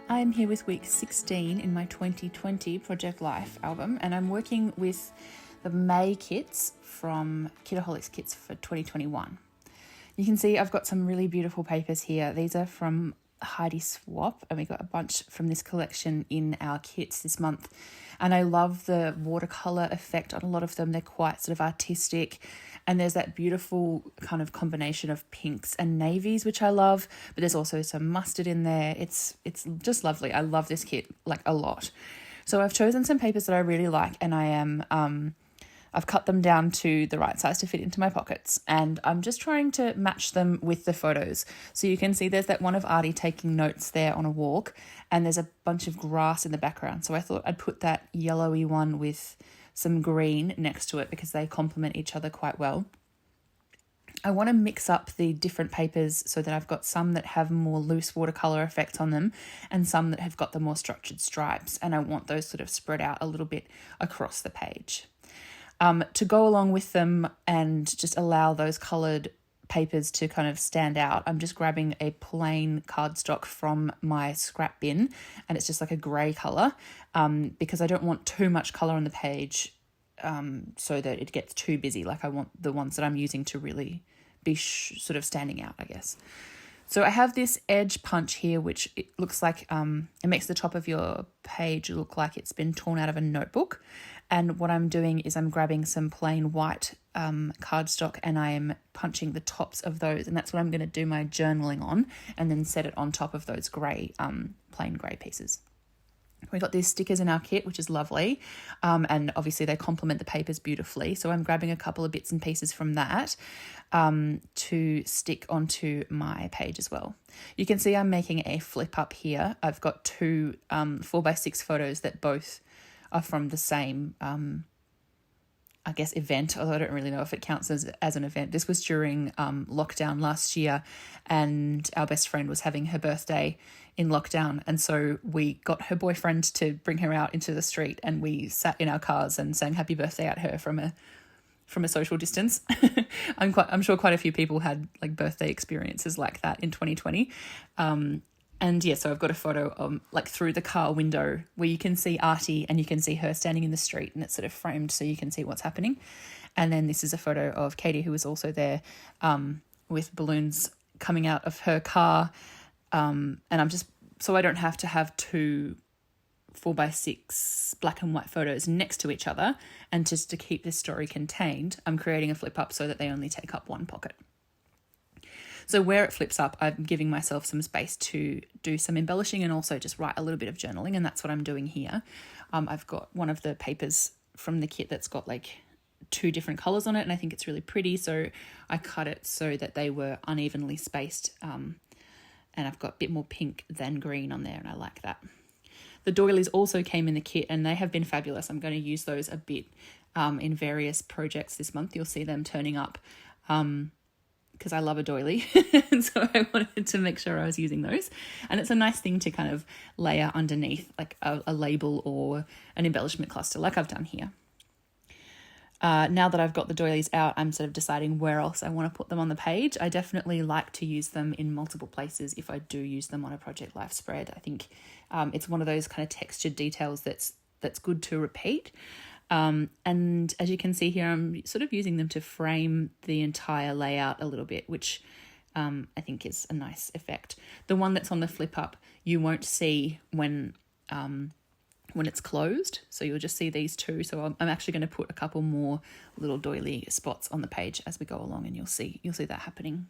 I'm here with week 16 in my 2020 Project Life album, and I'm working with the May kits from Kitaholic Kits for 2021. You can see I've got some really beautiful papers here. These are from Heidi Swap, and we got a bunch from this collection in our kits this month. And I love the watercolor effect on a lot of them. They're quite sort of artistic, and there's that beautiful kind of combination of pinks and navies, which I love, but there's also some mustard in there. It's just lovely. I love this kit like a lot. So I've chosen some papers that I really like, and I've cut them down to the right size to fit into my pockets, and I'm just trying to match them with the photos. So you can see there's that one of Artie taking notes there on a walk, and there's a bunch of grass in the background. So I thought I'd put that yellowy one with some green next to it because they complement each other quite well. I want to mix up the different papers so that I've got some that have more loose watercolor effects on them and some that have got the more structured stripes, and I want those sort of spread out a little bit across the page. To go along with them and just allow those coloured papers to kind of stand out, I'm just grabbing a plain cardstock from my scrap bin, and it's just like a grey colour because I don't want too much colour on the page so that it gets too busy. Like I want the ones that I'm using to really be sort of standing out, I guess. So I have this edge punch here, which it looks like it makes the top of your page look like it's been torn out of a notebook. And what I'm doing is I'm grabbing some plain white cardstock and I am punching the tops of those. And that's what I'm going to do my journaling on, and then set it on top of those grey, plain grey pieces. We've got these stickers in our kit, which is lovely. And obviously they complement the papers beautifully. So I'm grabbing a couple of bits and pieces from that to stick onto my page as well. You can see I'm making a flip up here. I've got two 4x6 photos that both are from the same, I guess, event, although I don't really know if it counts as an event. This was during lockdown last year, and our best friend was having her birthday in lockdown, and so we got her boyfriend to bring her out into the street, and we sat in our cars and sang happy birthday at her from a social distance. I'm sure quite a few people had like birthday experiences like that in 2020. And yeah, so I've got a photo like through the car window where you can see Artie and you can see her standing in the street, and it's sort of framed so you can see what's happening. And then this is a photo of Katie, who was also there with balloons coming out of her car. And I'm just, so I don't have to have two 4x6 black and white photos next to each other, and just to keep this story contained, I'm creating a flip up so that they only take up one pocket. So where it flips up, I'm giving myself some space to do some embellishing and also just write a little bit of journaling, and that's what I'm doing here. I've got one of the papers from the kit that's got like two different colours on it, and I think it's really pretty, so I cut it so that they were unevenly spaced, and I've got a bit more pink than green on there, and I like that. The doilies also came in the kit, and they have been fabulous. I'm going to use those a bit in various projects this month. You'll see them turning up because I love a doily, and so I wanted to make sure I was using those. And it's a nice thing to kind of layer underneath like a label or an embellishment cluster like I've done here. Now that I've got the doilies out, I'm sort of deciding where else I want to put them on the page. I definitely like to use them in multiple places if I do use them on a Project Life spread. I think it's one of those kind of textured details that's good to repeat. And as you can see here, I'm sort of using them to frame the entire layout a little bit, which I think is a nice effect. The one that's on the flip up, you won't see when it's closed, so you'll just see these two. So I'm actually going to put a couple more little doily spots on the page as we go along, and you'll see that happening.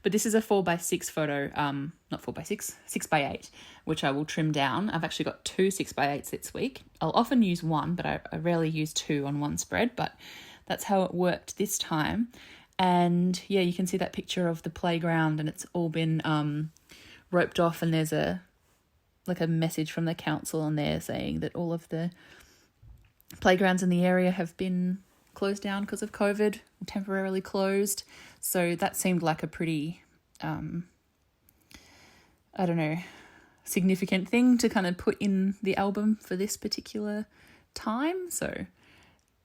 But this is a 4x6 photo, not 4x6, 6x8, which I will trim down. I've actually got two 6x8s this week. I'll often use one, but I rarely use two on one spread, but that's how it worked this time. And yeah, you can see that picture of the playground, and it's all been roped off, and there's a message from the council on there saying that all of the playgrounds in the area have been closed down because of COVID, temporarily closed. So that seemed like a pretty, significant thing to kind of put in the album for this particular time. So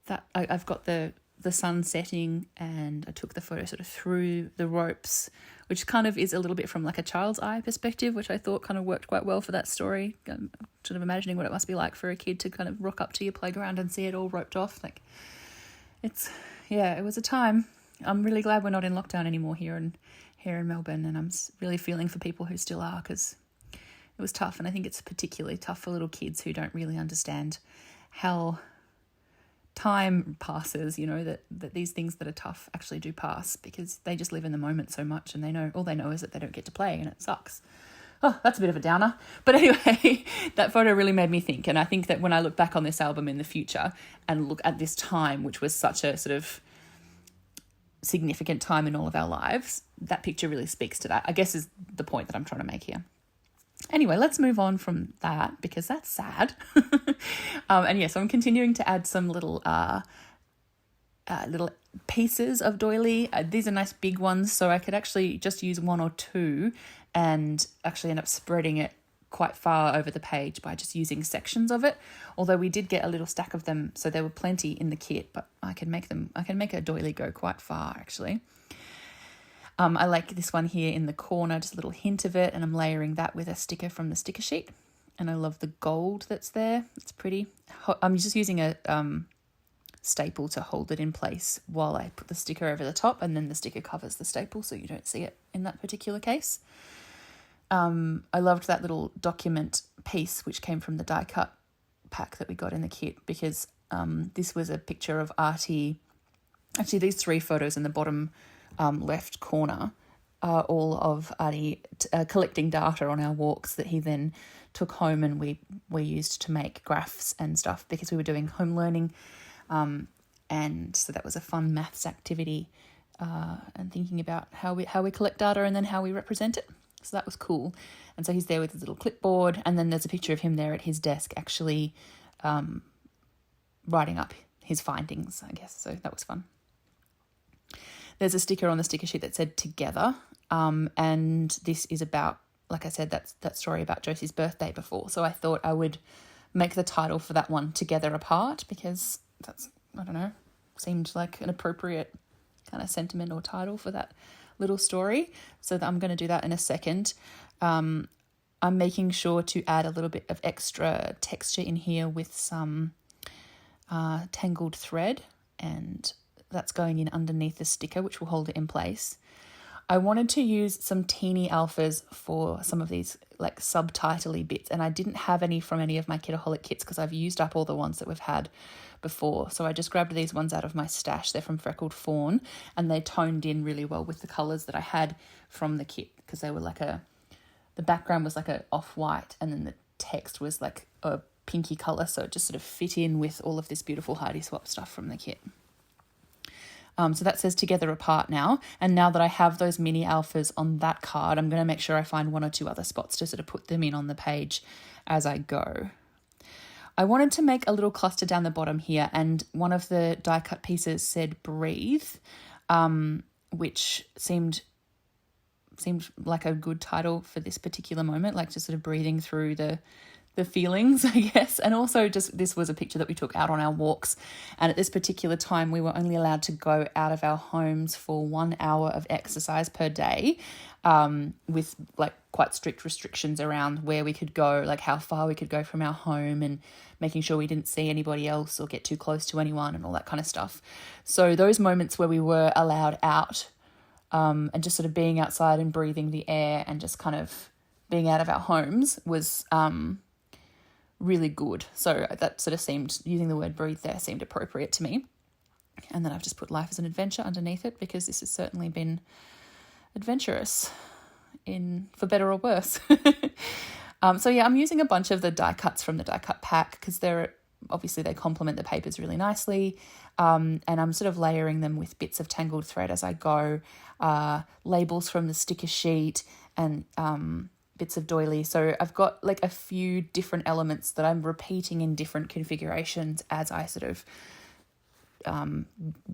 that I've got the the sun setting, and I took the photo sort of through the ropes, which kind of is a little bit from like a child's eye perspective, which I thought kind of worked quite well for that story. I'm sort of imagining what it must be like for a kid to kind of rock up to your playground and see it all roped off. Like, it was a time. I'm really glad we're not in lockdown anymore here in Melbourne, and I'm really feeling for people who still are, because it was tough, and I think it's particularly tough for little kids who don't really understand how time passes, that these things that are tough actually do pass, because they just live in the moment so much, and all they know is that they don't get to play, and it sucks. Oh, that's a bit of a downer. But anyway, that photo really made me think, and I think that when I look back on this album in the future and look at this time, which was such a sort of significant time in all of our lives, that picture really speaks to that, I guess, is the point that I'm trying to make here. Anyway, let's move on from that, because that's sad. And yes, I'm continuing to add some little pieces of doily. These are nice big ones, so I could actually just use one or two and actually end up spreading it quite far over the page by just using sections of it. Although we did get a little stack of them, so there were plenty in the kit, but I can make a doily go quite far, actually. I like this one here in the corner, just a little hint of it, and I'm layering that with a sticker from the sticker sheet. And I love the gold that's there. It's pretty. I'm just using a staple to hold it in place while I put the sticker over the top, and then the sticker covers the staple so you don't see it in that particular case. I loved that little document piece which came from the die cut pack that we got in the kit, because this was a picture of Artie. Actually, these 3 photos in the bottom left corner are all of Artie collecting data on our walks that he then took home, and we used to make graphs and stuff, because we were doing home learning, and so that was a fun maths activity, and thinking about how we collect data and then how we represent it. So that was cool. And so he's there with his little clipboard, and then there's a picture of him there at his desk actually writing up his findings, I guess. So that was fun. There's a sticker on the sticker sheet that said together, and this is about, like I said, that story about Josie's birthday before. So I thought I would make the title for that one Together Apart, because that's, I don't know, seemed like an appropriate kind of sentiment or title for that little story. So I'm going to do that in a second. I'm making sure to add a little bit of extra texture in here with some tangled thread, and that's going in underneath the sticker, which will hold it in place. I wanted to use some teeny alphas for some of these like subtitle-y bits, and I didn't have any from any of my Kitaholic kits because I've used up all the ones that we've had before. So I just grabbed these ones out of my stash. They're from Freckled Fawn, and they toned in really well with the colours that I had from the kit, because they were like the background was like a off-white, and then the text was like a pinky colour, so it just sort of fit in with all of this beautiful Heidi Swap stuff from the kit. So that says Together Apart now. And now that I have those mini alphas on that card, I'm going to make sure I find 1 or 2 other spots to sort of put them in on the page as I go. I wanted to make a little cluster down the bottom here, and one of the die cut pieces said Breathe, which seemed like a good title for this particular moment, like just sort of breathing through the feelings, I guess. And also just, this was a picture that we took out on our walks, and at this particular time we were only allowed to go out of our homes for 1 hour of exercise per day, with like quite strict restrictions around where we could go, like how far we could go from our home, and making sure we didn't see anybody else or get too close to anyone and all that kind of stuff. So those moments where we were allowed out, and just sort of being outside and breathing the air and just kind of being out of our homes was really good. So that sort of seemed, using the word breathe there seemed appropriate to me. And then I've just put Life as an Adventure underneath it, because this has certainly been adventurous, for better or worse. So yeah, I'm using a bunch of the die cuts from the die cut pack, because they complement the papers really nicely. And I'm sort of layering them with bits of tangled thread as I go, labels from the sticker sheet, and bits of doily. So I've got like a few different elements that I'm repeating in different configurations as I sort of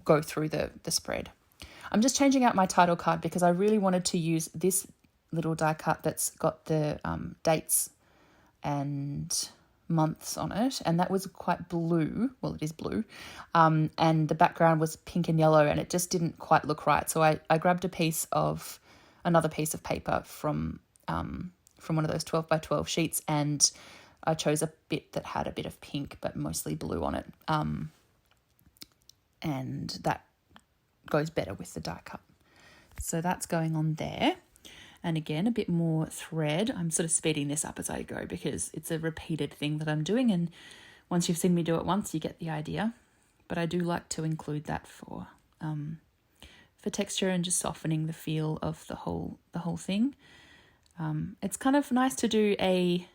go through the spread. I'm just changing out my title card because I really wanted to use this little die cut that's got the dates and months on it, and that was quite blue. Well, it is blue. And the background was pink and yellow, and it just didn't quite look right. So I grabbed another piece of paper from one of those 12 by 12 sheets, and I chose a bit that had a bit of pink but mostly blue on it. And that goes better with the die cut. So that's going on there. And again, a bit more thread. I'm sort of speeding this up as I go because it's a repeated thing that I'm doing, and once you've seen me do it once, you get the idea. But I do like to include that for texture and just softening the feel of the whole thing. It's kind of nice to do a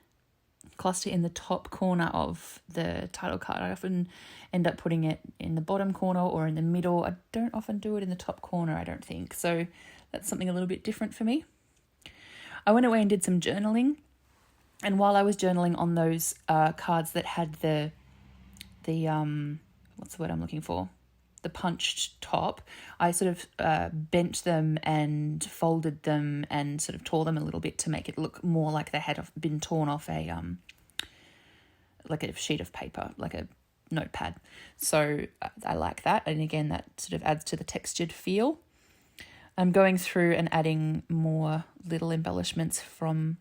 cluster in the top corner of the title card. I often end up putting it in the bottom corner or in the middle. I don't often do it in the top corner, I don't think. So that's something a little bit different for me. I went away and did some journaling. And while I was journaling on those cards that had the what's the word I'm looking for? The punched top, I sort of bent them and folded them and sort of tore them a little bit to make it look more like they had been torn off like a sheet of paper, like a notepad. So I like that. And again, that sort of adds to the textured feel. I'm going through and adding more little embellishments from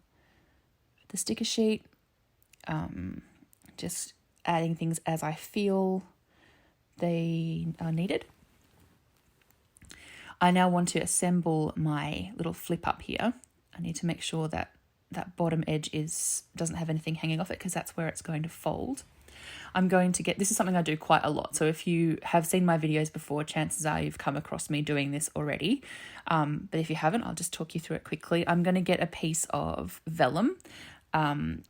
the sticker sheet, just adding things as I feel they are needed. I now want to assemble my little flip up here. I need to make sure that that bottom edge doesn't have anything hanging off it, because that's where it's going to fold. I'm going to this is something I do quite a lot. So if you have seen my videos before, chances are you've come across me doing this already. But if you haven't, I'll just talk you through it quickly. I'm going to get a piece of vellum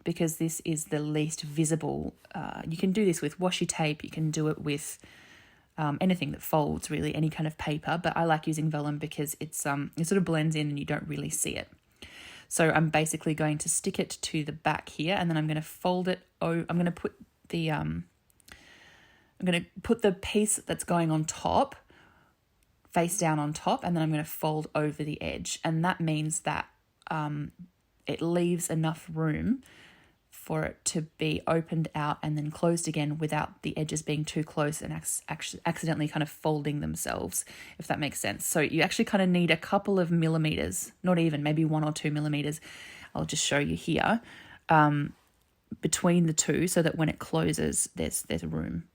because this is the least visible. You can do this with washi tape. You can do it with anything that folds, really, any kind of paper. But I like using vellum because it sort of blends in and you don't really see it. So I'm basically going to stick it to the back here, and then I'm going to fold it. I'm going to put the piece that's going on top face down on top, and then I'm going to fold over the edge. And that means that it leaves enough room for it to be opened out and then closed again without the edges being too close and accidentally kind of folding themselves, if that makes sense. So you actually kind of need a couple of millimeters, not even, maybe 1 or 2 millimeters. I'll just show you here, between the two, so that when it closes, there's room.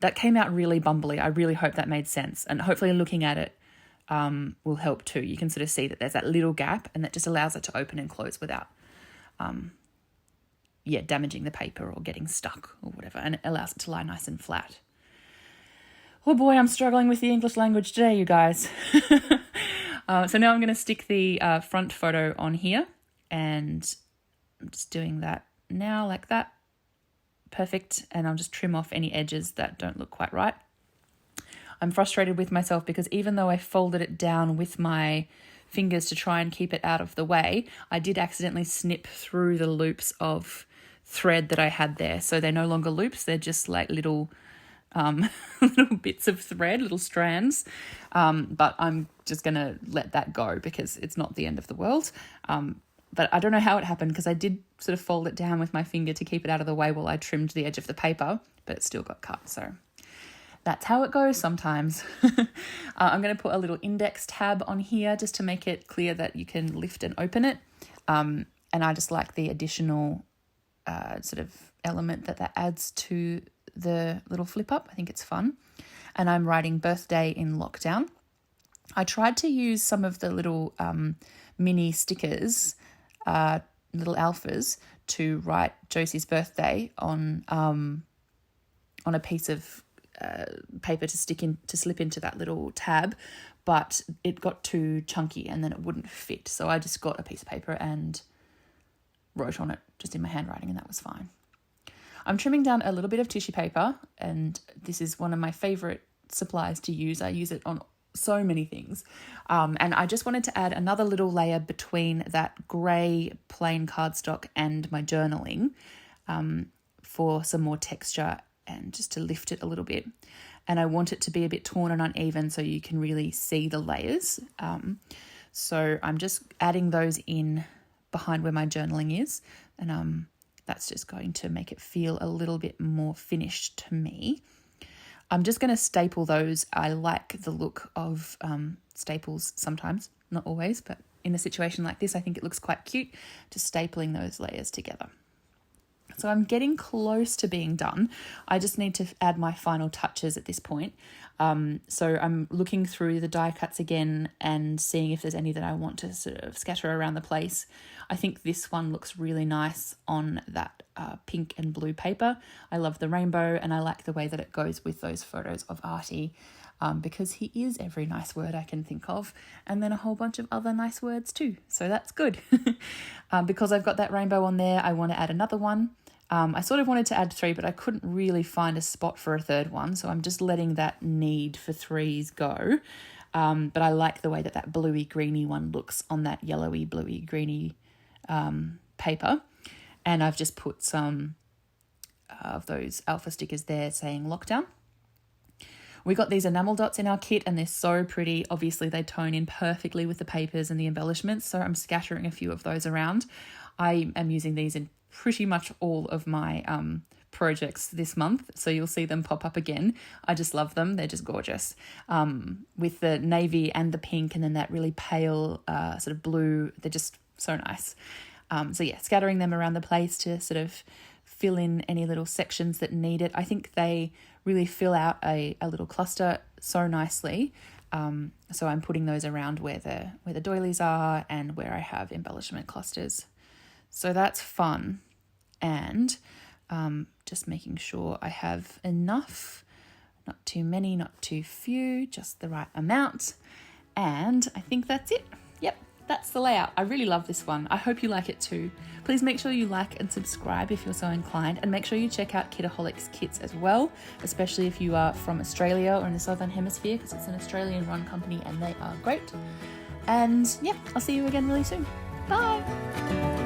That came out really bumbly. I really hope that made sense. And hopefully looking at it will help too. You can sort of see that there's that little gap, and that just allows it to open and close without damaging the paper or getting stuck or whatever. And it allows it to lie nice and flat. Oh boy, I'm struggling with the English language today, you guys. So now I'm going to stick the front photo on here, and I'm just doing that now like that. Perfect. And I'll just trim off any edges that don't look quite right. I'm frustrated with myself because even though I folded it down with my fingers to try and keep it out of the way, I did accidentally snip through the loops of thread that I had there. So they're no longer loops, they're just like little little bits of thread, little strands. But I'm just going to let that go because it's not the end of the world. But I don't know how it happened, because I did sort of fold it down with my finger to keep it out of the way while I trimmed the edge of the paper, but it still got cut. So that's how it goes sometimes. I'm going to put a little index tab on here just to make it clear that you can lift and open it. And I just like the additional sort of element that adds to the little flip up. I think it's fun. And I'm writing birthday in lockdown. I tried to use some of the little mini stickers, little alphas, to write Josie's birthday on a piece of paper to slip into that little tab, but it got too chunky and then it wouldn't fit. So I just got a piece of paper and wrote on it just in my handwriting, and that was fine. I'm trimming down a little bit of tissue paper, and this is one of my favorite supplies to use. I use it on so many things. And I just wanted to add another little layer between that grey plain cardstock and my journaling for some more texture and just to lift it a little bit. And I want it to be a bit torn and uneven so you can really see the layers. So I'm just adding those in behind where my journaling is. And That's just going to make it feel a little bit more finished to me. I'm just going to staple those. I like the look of staples sometimes, not always, but in a situation like this, I think it looks quite cute, just stapling those layers together. So I'm getting close to being done. I just need to add my final touches at this point. So I'm looking through the die cuts again and seeing if there's any that I want to sort of scatter around the place. I think this one looks really nice on that pink and blue paper. I love the rainbow, and I like the way that it goes with those photos of Artie, because he is every nice word I can think of, and then a whole bunch of other nice words too. So that's good. Because I've got that rainbow on there, I want to add another one. I sort of wanted to add 3, but I couldn't really find a spot for a third one, so I'm just letting that need for 3s go. But I like the way that that bluey greeny one looks on that yellowy bluey greeny paper. And I've just put some of those alpha stickers there saying lockdown. We got these enamel dots in our kit, and they're so pretty. Obviously, they tone in perfectly with the papers and the embellishments, so I'm scattering a few of those around. I am using these in pretty much all of my projects this month, so you'll see them pop up again. I just love them. They're just gorgeous. With the navy and the pink and then that really pale sort of blue, they're just so nice. So yeah, scattering them around the place to sort of fill in any little sections that need it. I think they really fill out a little cluster so nicely. So I'm putting those around where the doilies are and where I have embellishment clusters. So that's fun. And just making sure I have enough, not too many, not too few, just the right amount. And I think that's it. Yep, that's the layout. I really love this one. I hope you like it too. Please make sure you like and subscribe if you're so inclined, and make sure you check out Kitaholic Kits as well, especially if you are from Australia or in the Southern Hemisphere, because it's an Australian-run company and they are great. And yeah, I'll see you again really soon. Bye!